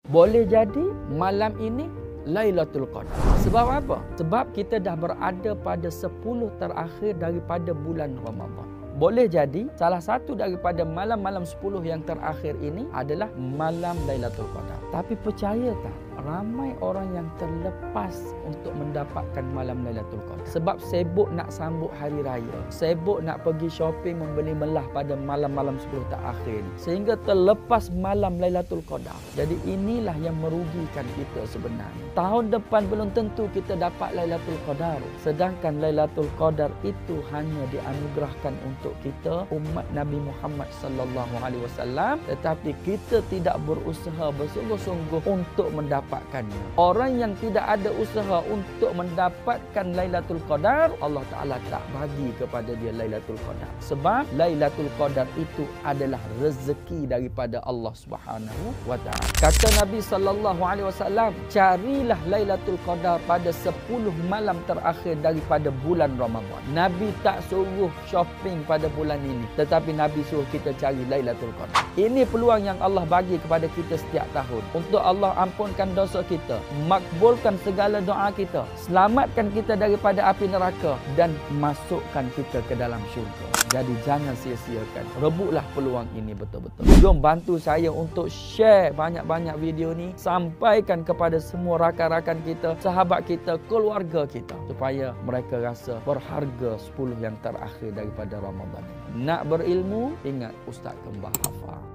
Boleh jadi malam ini Lailatul Qadar. Sebab apa? Sebab kita dah berada pada 10 terakhir daripada bulan Ramadan. Boleh jadi salah satu daripada malam-malam 10 yang terakhir ini adalah malam Lailatul Qadar. Tapi percaya tak? Ramai orang yang terlepas untuk mendapatkan malam Lailatul Qadar. Sebab sibuk nak sambut hari raya. Sibuk nak pergi shopping, membeli melah pada malam-malam 10 terakhir ini. Sehingga terlepas malam Lailatul Qadar. Jadi inilah yang merugikan kita sebenarnya. Tahun depan belum tentu kita dapat Lailatul Qadar. Sedangkan Lailatul Qadar itu hanya dianugerahkan untuk kita umat Nabi Muhammad sallallahu alaihi wasallam, tetapi kita tidak berusaha bersungguh-sungguh untuk mendapatkannya. Orang yang tidak ada usaha untuk mendapatkan Lailatul Qadar, Allah Taala tak bagi kepada dia Lailatul Qadar. Sebab Lailatul Qadar itu adalah rezeki daripada Allah Subhanahu wa taala. Kata Nabi sallallahu alaihi wasallam, carilah Lailatul Qadar pada 10 malam terakhir daripada bulan Ramadan. Nabi tak suruh shopping pada bulan ini, tetapi Nabi suruh kita cari Lailatul Qadar. Ini peluang yang Allah bagi kepada kita setiap tahun untuk Allah ampunkan dosa kita, makbulkan segala doa kita, selamatkan kita daripada api neraka dan masukkan kita ke dalam syurga. Jadi jangan sia-siakan. Rebutlah peluang ini betul-betul. Jom bantu saya untuk share banyak-banyak video ni, sampaikan kepada semua rakan-rakan kita, sahabat kita, keluarga kita, supaya mereka rasa berharga 10 yang terakhir daripada Ramadan. Nak berilmu, ingat Ustaz Kembar Hafal.